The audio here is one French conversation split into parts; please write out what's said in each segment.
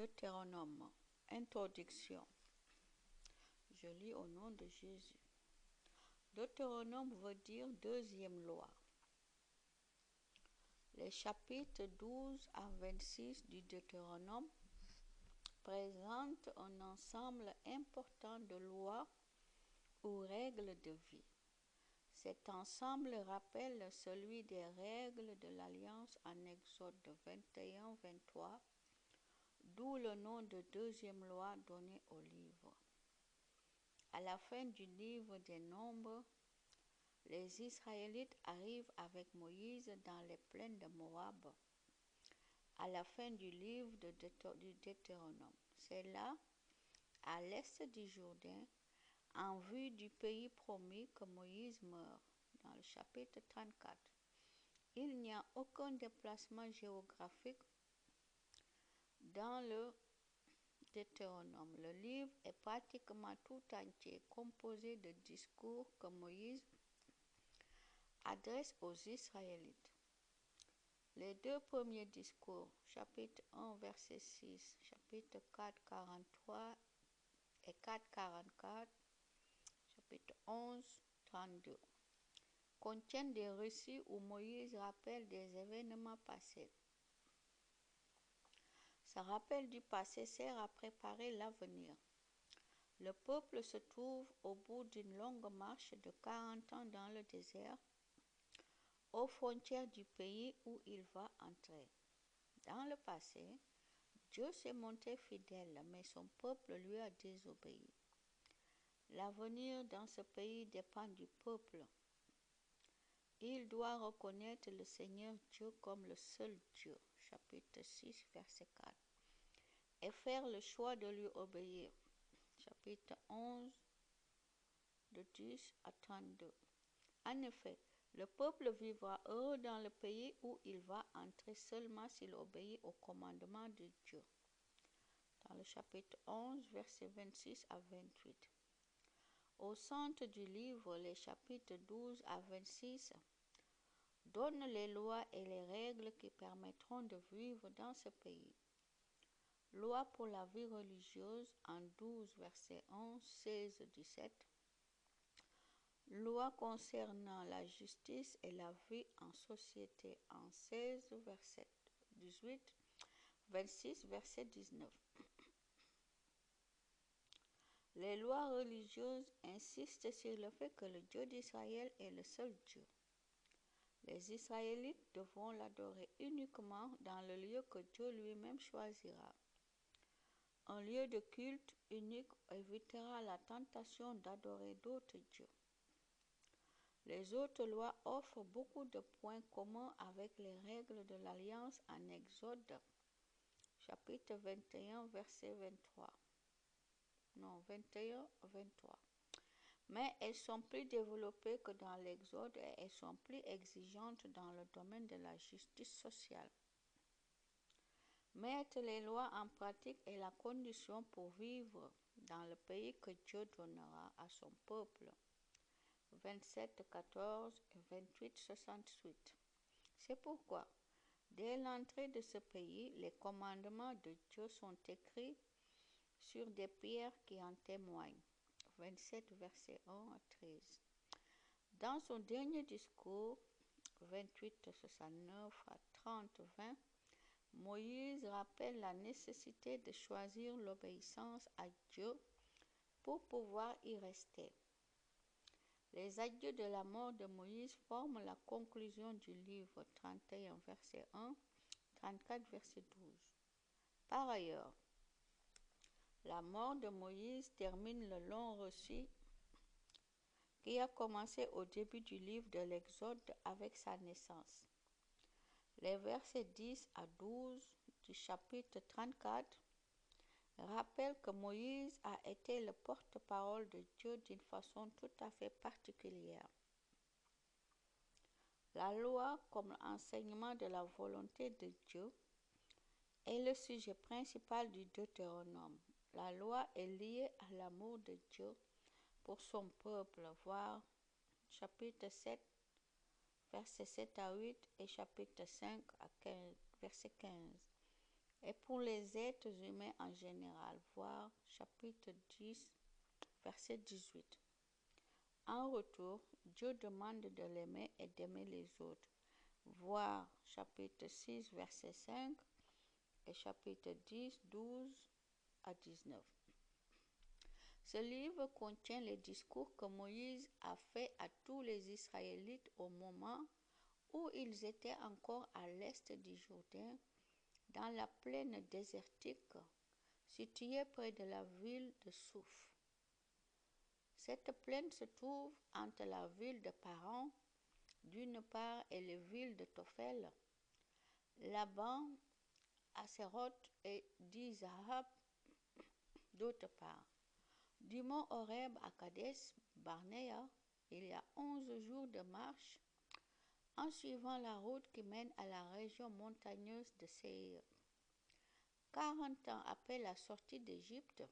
Deutéronome. Introduction. Je lis au nom de Jésus. Deutéronome veut dire deuxième loi. Les chapitres 12 à 26 du Deutéronome présentent un ensemble important de lois ou règles de vie. Cet ensemble rappelle celui des règles de l'Alliance en Exode 21-23, d'où le nom de deuxième loi donné au livre. À la fin du livre des Nombres, les Israélites arrivent avec Moïse dans les plaines de Moab. À la fin du livre du Deutéronome, c'est là, à l'est du Jourdain, en vue du pays promis, que Moïse meurt, dans le chapitre 34. Il n'y a aucun déplacement géographique dans le Deutéronome. Le livre est pratiquement tout entier composé de discours que Moïse adresse aux Israélites. Les deux premiers discours, chapitre 1, verset 6, chapitre 4, 43 et 4, 44, chapitre 11, 32, contiennent des récits où Moïse rappelle des événements passés. Ce rappel du passé sert à préparer l'avenir. Le peuple se trouve au bout d'une longue marche de 40 ans dans le désert, aux frontières du pays où il va entrer. Dans le passé, Dieu s'est montré fidèle, mais son peuple lui a désobéi. L'avenir dans ce pays dépend du peuple. Il doit reconnaître le Seigneur Dieu comme le seul Dieu, chapitre 6, verset 4, et faire le choix de lui obéir, chapitre 11, de 10 à 32. En effet, le peuple vivra heureux dans le pays où il va entrer seulement s'il obéit au commandement de Dieu. Dans le chapitre 11, versets 26 à 28. Au centre du livre, les chapitres 12 à 26 donnent les lois et les règles qui permettront de vivre dans ce pays. Loi pour la vie religieuse en 12, versets 11, 16, 17. Loi concernant la justice et la vie en société en 16, verset 18, 26, verset 19. Les lois religieuses insistent sur le fait que le Dieu d'Israël est le seul Dieu. Les Israélites devront l'adorer uniquement dans le lieu que Dieu lui-même choisira. Un lieu de culte unique évitera la tentation d'adorer d'autres dieux. Les autres lois offrent beaucoup de points communs avec les règles de l'Alliance en Exode, chapitre 21, verset 23. Non, 21, 23. Mais elles sont plus développées que dans l'Exode et elles sont plus exigeantes dans le domaine de la justice sociale. Mettre les lois en pratique est la condition pour vivre dans le pays que Dieu donnera à son peuple. 27, 14 et 28, 68. C'est pourquoi, dès l'entrée de ce pays, les commandements de Dieu sont écrits sur des pierres qui en témoignent. 27, versets 1 à 13. Dans son dernier discours, 28, 69 à 30, 20, Moïse rappelle la nécessité de choisir l'obéissance à Dieu pour pouvoir y rester. Les adieux de la mort de Moïse forment la conclusion du livre 31, verset 1, 34, verset 12. Par ailleurs, la mort de Moïse termine le long récit qui a commencé au début du livre de l'Exode avec sa naissance. Les versets 10 à 12 du chapitre 34 rappellent que Moïse a été le porte-parole de Dieu d'une façon tout à fait particulière. La loi, comme enseignement de la volonté de Dieu, est le sujet principal du Deutéronome. La loi est liée à l'amour de Dieu pour son peuple, voir chapitre 7, versets 7 à 8 et chapitre 5 à 15, verset 15. et pour les êtres humains en général. Voir chapitre 10, verset 18. En retour, Dieu demande de l'aimer et d'aimer les autres. Voir chapitre 6, verset 5 et chapitre 10, 12 à 19. Ce livre contient les discours que Moïse a faits à tous les Israélites au moment où ils étaient encore à l'est du Jourdain, dans la plaine désertique située près de la ville de Souf. Cette plaine se trouve entre la ville de Paran, d'une part, et les villes de Tophel, Laban, Asséroth et Dizahab, d'autre part. Du mont Horeb à Kadès Barnéa, il y a 11 jours de marche en suivant la route qui mène à la région montagneuse de Séir. 40 ans après la sortie d'Égypte,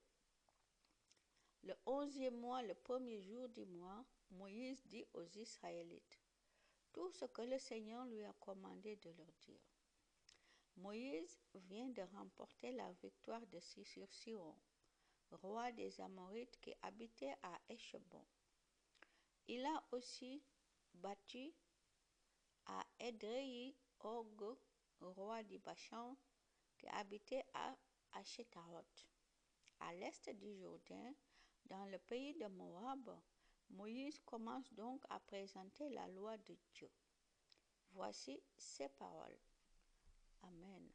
le 11e mois, le premier jour du mois, Moïse dit aux Israélites tout ce que le Seigneur lui a commandé de leur dire. Moïse vient de remporter la victoire sur Sihon, roi des Amorites qui habitait à Échebon. Il a aussi battu à Édréi Og, roi du Bashan, qui habitait à Ashétaroth. À l'est du Jourdain, dans le pays de Moab, Moïse commence donc à présenter la loi de Dieu. Voici ses paroles. Amen.